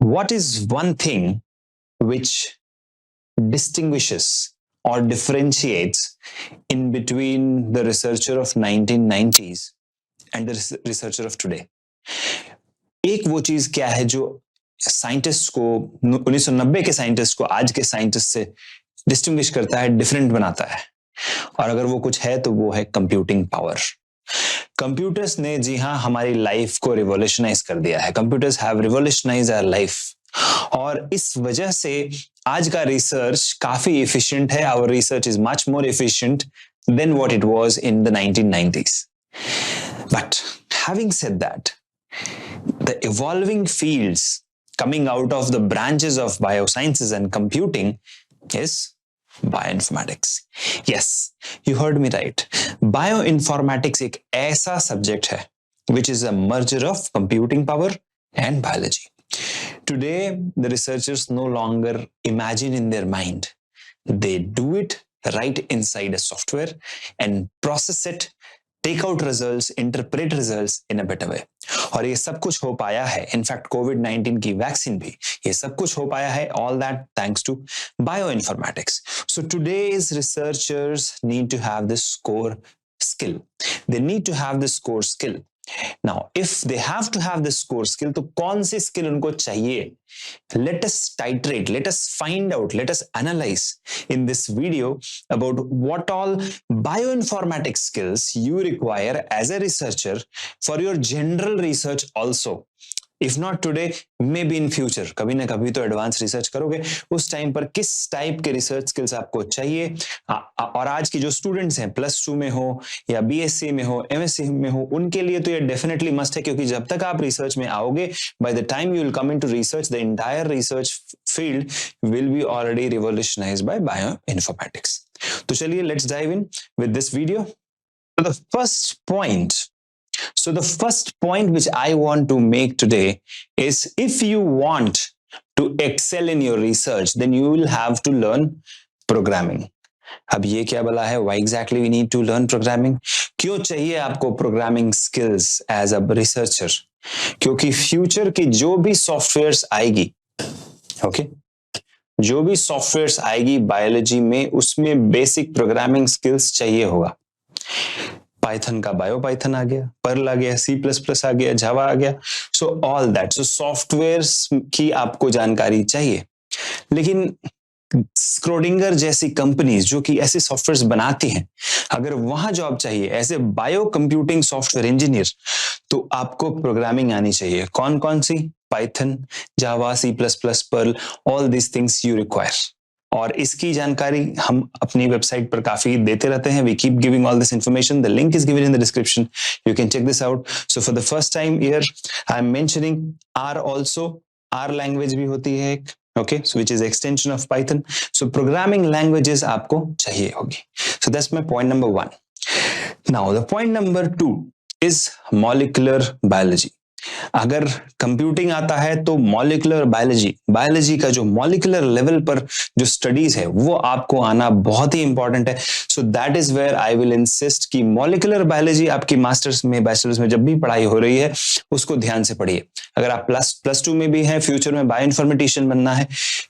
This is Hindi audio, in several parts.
What is one thing which distinguishes or differentiates in between the researcher of 1990s and the researcher of today? एक वो चीज क्या है जो साइंटिस्ट को 1990 के साइंटिस्ट को आज के साइंटिस्ट से डिस्टिंग्विश करता है, डिफरेंट बनाता है, और अगर वो कुछ है तो वो है कंप्यूटिंग पावर। कंप्यूटर्स ने जी हाँ हमारी लाइफ को रिवॉल्यूशनाइज कर दिया है। Computers have revolutionise our life, और इस वजह से आज का रिसर्च काफी एफिशिएंट है। Our research is much more efficient than what it was in the 1990s। But having said that, the evolving fields coming out of the branches of biosciences and computing is bioinformatics. Yes, you heard me right. Bioinformatics एक ऐसा subject है which is a merger of computing power and biology. Today, the researchers no longer imagine in their mind. They do it right inside a software and process it, take out results, interpret results in a better way. और ये सब कुछ हो पाया है, इनफैक्ट कोविड-19 की वैक्सीन भी, ये सब कुछ हो पाया है, all that thanks to bioinformatics. So today's researchers need to have this core skill. They need to have this core skill. Now, if they have to have this core skill, तो कौन सी skill उनको चाहिए? Let us titrate, let us find out, let us analyze in this video about what all bioinformatics skills you require as a researcher for your general research also. If not today, maybe in future, कभी ना कभी तो एडवांस रिसर्च करोगे, उस टाइम पर किस टाइप के रिसर्च स्किल्स आपको चाहिए। और आज की जो स्टूडेंट्स हैं +2 में हो या बीएससी में हो, एमएससी में हो, उनके लिए तो ये डेफिनेटली मस्ट है, क्योंकि जब तक आप रिसर्च में आओगे, by the time you will come into research, the entire research field will be already revolutionised by bioinformatics. तो चलिए let's dive in with this video. The first point, so the first point which I want to make today is, if you want to excel in your research, then you will have to learn programming. अब ये क्या बोला है? Why exactly we need to learn programming? क्यों चाहिए आपको programming skills as a researcher? क्योंकि future की जो भी सॉफ्टवेयर्स आएगी, okay? जो भी सॉफ्टवेयर्स आएगी बायोलॉजी में, उसमें बेसिक प्रोग्रामिंग स्किल्स चाहिए होगा। पाइथन का बायो पाइथन आ गया, पर्ल आ गया, C++ आ गया, जावा आ गया, so all that. So softwares की आपको जानकारी चाहिए। लेकिन स्क्रोडिंगर जैसी कंपनीज जो कि ऐसे सॉफ्टवेयर्स बनाती हैं, अगर वहां जॉब चाहिए as a bio computing software engineer, तो आपको प्रोग्रामिंग आनी चाहिए। कौन कौन सी? Python, Java, C++, Perl, all this things you require. और इसकी जानकारी हम अपनी वेबसाइट पर काफी देते रहते हैं। We keep giving all this information. The link is given in the description. You can check this out. So for the first time here, I'm mentioning R also. R language भी होती है एक, okay, so which is extension of Python. So programming languages आपको चाहिए होगी. So that's my point number 1. Now the point number 2 is molecular biology. अगर कंप्यूटिंग आता है तो मॉलिक्यूलर बायोलॉजी का जो मॉलिक्यूलर लेवल पर जो स्टडीज है वो आपको आना बहुत ही इंपॉर्टेंट है। So that is where I will insist कि मॉलिक्यूलर बायोलॉजी आपकी मास्टर्स में, बैचलर्स में जब भी पढ़ाई हो रही है, उसको ध्यान से पढ़िए। अगर आप +2 में भी हैं, फ्यूचर में बायोइन्फॉर्मेटिशियन बनना है,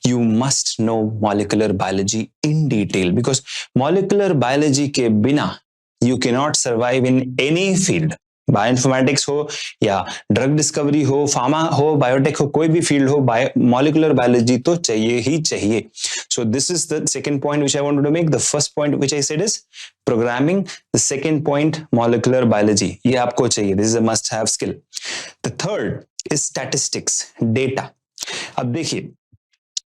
you must know molecular biology in detail, because molecular biology के बिना you can not survive in any field. Bioinformatics हो या ड्रग डिस्कवरी हो, फार्मा हो, बायोटेक हो, कोई भी फील्ड हो, मॉलिक्यूलर बायोलॉजी तो चाहिए ही चाहिए। So this is the second point which I wanted to make. The first point which I said is programming, the second point molecular biology, ये आपको चाहिए। This is a must have skill. The third is statistics, data. अब देखिए,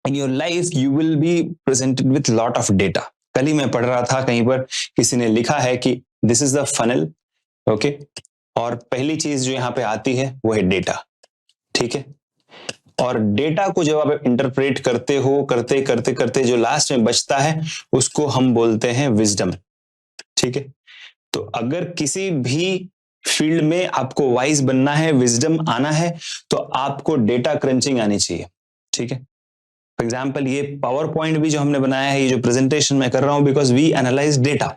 in your life you will be presented with lot of data. कल ही मैं पढ़ रहा था, कहीं पर किसी ने लिखा है कि this is the funnel, okay, और पहली चीज जो यहां पे आती है वो है डेटा, ठीक है। और डेटा को जब आप इंटरप्रेट करते हो, करते करते करते जो लास्ट में बचता है उसको हम बोलते हैं विजडम, ठीक है। तो अगर किसी भी फील्ड में आपको वाइज बनना है, विजडम आना है, तो आपको डेटा क्रंचिंग आनी चाहिए, ठीक है। फॉर एग्जाम्पल ये पावर पॉइंट भी जो हमने बनाया है, ये जो प्रेजेंटेशन मैं कर रहा हूं, because we analyze data,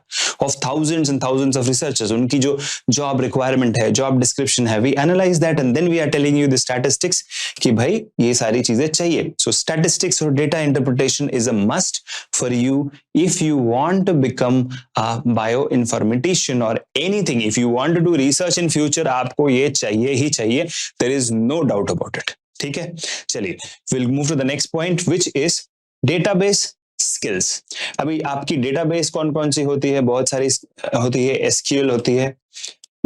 of thousands and thousands of researchers. उनकी जो job requirement है, job description है, we analyze that and then we are telling you the statistics कि भाई ये सारी चीजें चाहिए. So statistics or data interpretation is a must for you if you want to become a bioinformatician or anything. If you want to do research in future, आपको ये चाहिए ही चाहिए. There is no doubt about it. ठीक है, चलिए we'll move to the next point, which is database skills. अभी आपकी database कौन कौन सी होती है? बहुत सारी होती है. SQL होती है,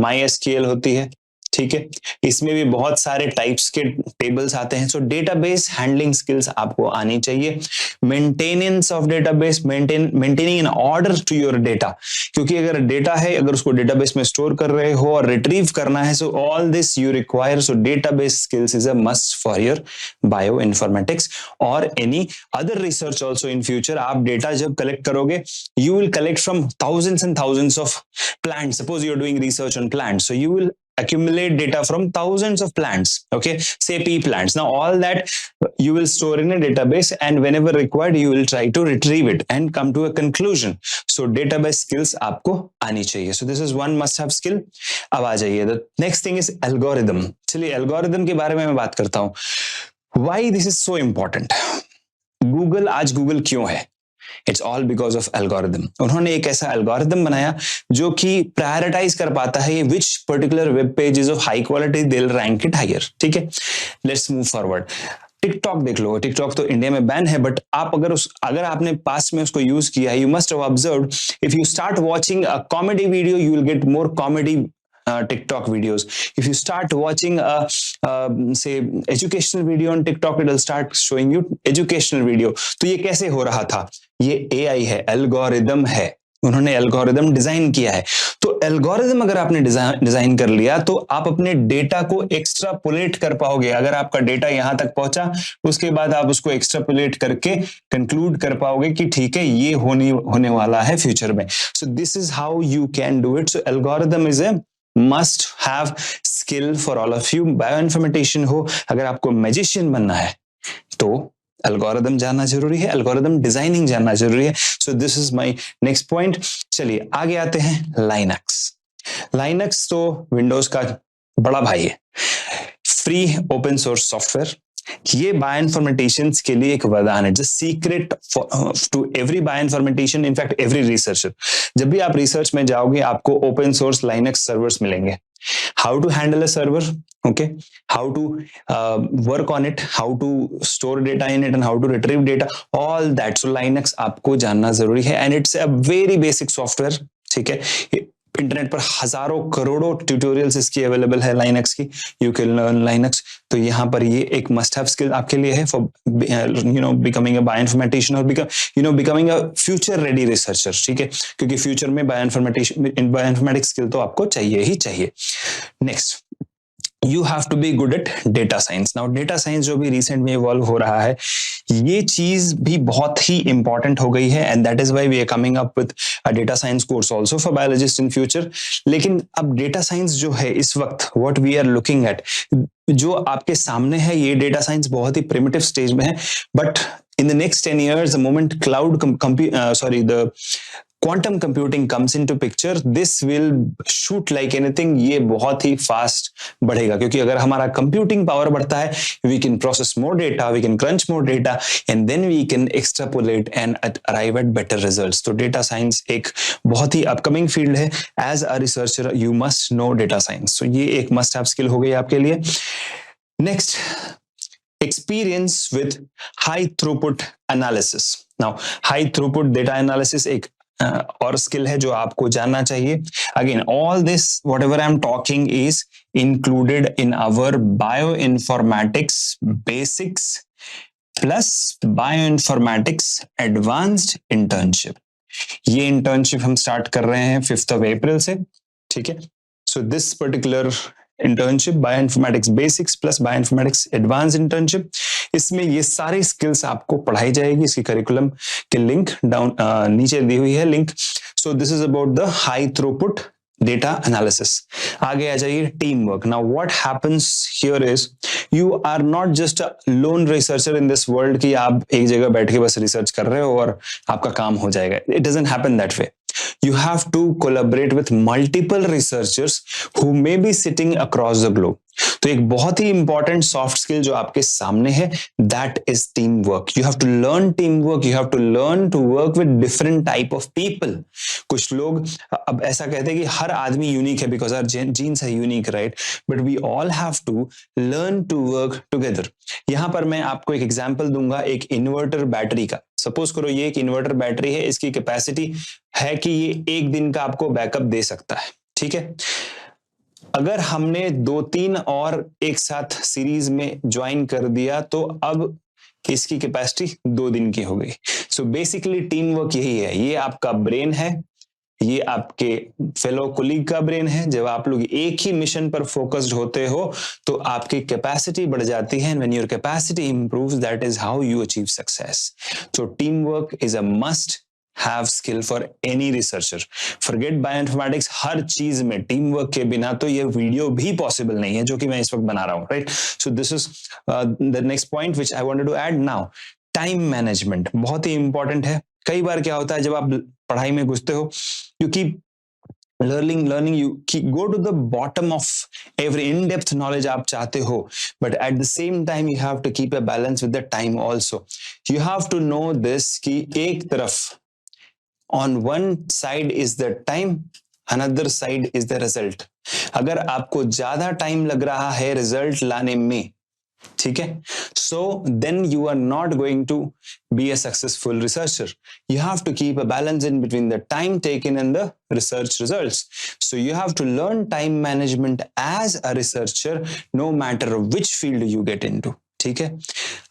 MySQL होती है, ठीक है. इसमें भी बहुत सारे टाइप्स के टेबल्स आते हैं. सो डेटाबेस हैंडलिंग स्किल्स आपको आनी चाहिए. Maintenance of database, maintaining an order to your data, क्योंकि अगर डेटा है, अगर उसको डेटाबेस में स्टोर कर रहे हो और रिट्रीव करना है, so all this you require. So database skills is a must for your bio informatics और any other research also in future. आप डेटा जब कलेक्ट करोगे, you will collect from thousands and thousands of plants. Suppose you're doing research on plants, so you will accumulate data from thousands of plants, okay, say pea plants. Now all that you will store in a database, and whenever required you will try to retrieve it and come to a conclusion. So database skills आपको आनी चाहिए. So this is one must have skill. अब आ जाइए, the next thing is algorithm. चलिए algorithm के बारे में मैं बात करता हूँ. Why this is so important? Google आज Google क्यों है? It's all because of algorithm. उन्होंने एक ऐसा algorithm बनाया जो कि prioritize कर पाता है which particular web page is of high quality, they'll rank it higher. ठीक है, let's move forward. टिकटॉक देख लो. टिकटॉक तो इंडिया में बैन है, बट आप अगर आपने पास में उसको यूज किया है, you must have observed, if you start watching a comedy video, you will get more comedy TikTok videos. If you start watching say educational video on TikTok, it will start showing you educational video. तो ये कैसे हो रहा था? ये AI है, एल्गोरिदम है. उन्होंने एल्गोरिदम डिजाइन किया है. तो एल्गोरिदम अगर आपने डिजाइन कर लिया, तो आप अपने डेटा को एक्स्ट्रापोलेट कर पाओगे. अगर आपका डेटा यहां तक पहुंचा, उसके बाद आप उसको एक्स्ट्रापोलेट करके कंक्लूड कर पाओगे कि ठीक है, ये होने वाला है फ्यूचर में. सो this is how you can do it. So algorithm is a must have skill for all of you. बायोइन्फॉर्मेटिशियन हो, अगर आपको मैजिशियन बनना है तो एल्गोरिदम जानना जरूरी है, एल्गोरिदम डिजाइनिंग जानना जरूरी है. So this is my next point. चलिए आगे आते हैं. लाइनक्स तो विंडोज का बड़ा भाई है, फ्री ओपन सोर्स सॉफ्टवेयर. ये बायोइन्फॉर्मेटिशियंस के लिए एक वरदान है. Just secret to every bioinformatician, in fact every researcher. जब भी आप रिसर्च में जाओगे, आपको ओपन सोर्स लाइनक्स सर्वर्स मिलेंगे. How to handle a server, okay, how to work on it, how to store data in it and how to retrieve data, all that. So Linux आपको जानना जरूरी है, and it's a very basic software. ठीक है, इंटरनेट पर हजारों करोड़ों ट्यूटोरियल्स इसकी अवेलेबल है लाइनक्स की. You can learn Linux. तो यहाँ पर ये एक मस्ट हैव स्किल आपके लिए है फॉर बिकमिंग अ बायोइन्फॉर्मेटिशियन और becoming a future ready researcher. ठीक है, क्योंकि फ्यूचर में बायोइन्फॉर्मेटिक्स स्किल तो आपको चाहिए ही चाहिए. Next, you have to be good at data science. Now data science जो भी recent में evolve हो रहा है, ये चीज भी बहुत ही important हो गई है, and that is why we are coming up with a data science course also for biologists in future. लेकिन अब data science जो है इस वक्त what we are looking at, जो आपके सामने है, ये data science बहुत ही primitive stage में है, but in the next 10 years, the moment the quantum computing comes into picture, this will shoot like anything. ये बहुत ही fast बढ़ेगा, क्योंकि अगर हमारा computing power बढ़ता है, we can process more data, we can crunch more data, and then we can extrapolate and arrive at better results. तो data science एक बहुत ही upcoming field है. As a researcher, you must know data science. So ये एक must have skill हो गई आपके लिए. Next, experience with high throughput analysis. Now, high throughput data analysis एक और स्किल है जो आपको जानना चाहिए. Again, all this whatever I am talking is included in our bioinformatics basics plus bioinformatics advanced internship. ये इंटर्नशिप हम स्टार्ट कर रहे हैं 5th of April से. ठीक है, so this particular internship, bioinformatics basics plus bioinformatics advance internship, इसमें ये सारी स्किल्स आपको पढ़ाई जाएगी. इसकी करिकुलम की लिंक डाउन नीचे दी हुई है link. So this is about the high throughput data analysis. आगे आ जाइए, team work. Now what happens here is you are not just a lone researcher in this world कि आप एक जगह बैठ के बस रिसर्च कर रहे हो और आपका काम हो जाएगा. It doesn't happen that way. you have to collaborate with multiple researchers who may be sitting across the globe. तो एक बहुत ही इंपॉर्टेंट सॉफ्ट स्किल जो आपके सामने है, that is team work. You have to learn team work, you have to learn to work with different type of people. कुछ लोग अब ऐसा कहते हैं कि हर आदमी यूनिक है बिकॉज आवर जीन्स है unique, right? But we all have to learn to work together. यहां पर मैं आपको एक एग्जांपल दूंगा एक इन्वर्टर बैटरी का. सपोज करो ये एक इन्वर्टर बैटरी है, इसकी कैपेसिटी है कि ये एक दिन का आपको बैकअप दे सकता है, ठीक है? अगर हमने 2-3 और एक साथ सीरीज में ज्वाइन कर दिया तो अब इसकी कैपेसिटी 2 दिन की हो गई. सो बेसिकली टीम वर्क यही है. ये आपका ब्रेन है, ये आपके फेलो कोलीग का ब्रेन है. जब आप लोग एक ही मिशन पर फोकस्ड होते हो तो आपकी कैपेसिटी बढ़ जाती है. When your capacity improves, that is how you achieve success. So team work is a must have skill for any researcher. Forget bioinformatics, हर चीज में टीम वर्क के बिना तो ये वीडियो भी पॉसिबल नहीं है जो कि मैं इस वक्त बना रहा हूं, right? So this is the next point which I wanted to add now. Time management बहुत ही इंपॉर्टेंट है. कई बार क्या होता है जब आप पढ़ाई में घुसते हो, you keep learning, you go to the bottom of every in-depth knowledge आप चाहते हो, but at the same time you have to keep a balance with the time also. You have to know this कि एक तरफ on one side is the time, another side is the result. अगर आपको ज्यादा टाइम लग रहा है रिजल्ट लाने में, ठीक है, so then you are not going to be a successful researcher. You have to keep a balance in between the time taken and the research results. So you have to learn time management as a researcher no matter which field you get into. ठीक है,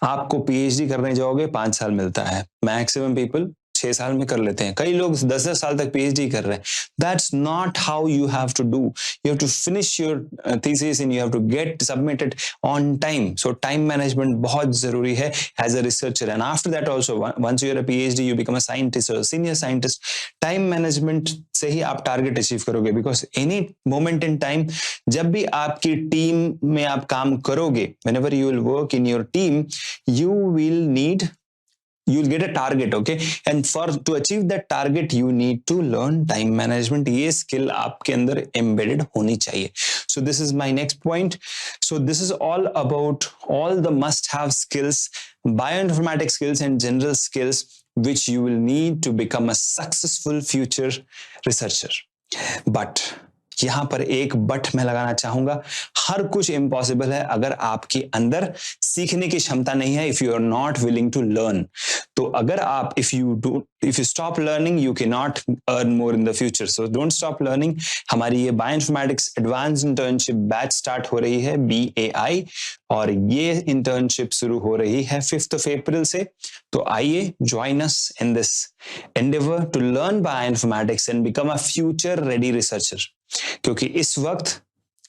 आपको पीएचडी करने जाओगे 5 साल मिलता है, मैक्सिमम पीपल 6 साल में कर लेते हैं, कई लोग 10-10 साल तक पीएचडी कर रहे हैं. That's not how you have to do. You have to finish your thesis and you have to get submitted on time. So time management बहुत जरूरी है as a researcher. And after that also once you are a PhD you become a scientist और सीनियर साइंटिस्ट. टाइम मैनेजमेंट से ही आप टारगेट अचीव करोगे because any moment in time जब भी आपकी टीम में आप काम करोगे, whenever you will work in your team, you'll get a target, okay? And to achieve that target you need to learn time management. ये skill आपके अंदर embedded होनी चाहिए. So this is my next point. So this is all about all the must-have skills, bioinformatics skills and general skills which you will need to become a successful future researcher. But यहां पर एक बट मैं लगाना चाहूंगा. हर कुछ इम्पॉसिबल है अगर आपके अंदर सीखने की क्षमता नहीं है. If you are not willing to learn, तो अगर आप if you stop learning you can not earn more in the future. So don't stop learning. हमारी ये bioinformatics advance internship batch start हो रही है, BAI, और ये इंटर्नशिप शुरू हो रही है 5th अप्रैल से. तो आइए join us in this endeavour to learn bioinformatics and become a future ready researcher. क्योंकि इस वक्त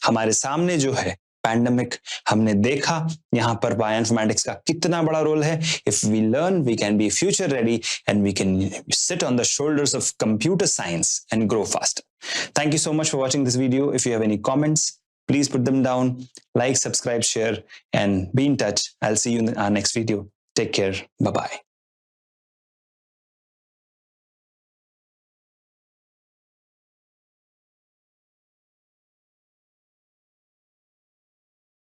हमारे सामने जो है पैंडेमिक, हमने देखा यहां पर बायोइन्फॉर्मेटिक्स का कितना बड़ा रोल है. If we learn we can be future ready and we can sit on the shoulders of computer science and grow faster. Thank you so much for watching this video. If you have any comments, please put them down. Like, subscribe, share, and be in touch. I'll see you in our next video. Take care. Bye-bye.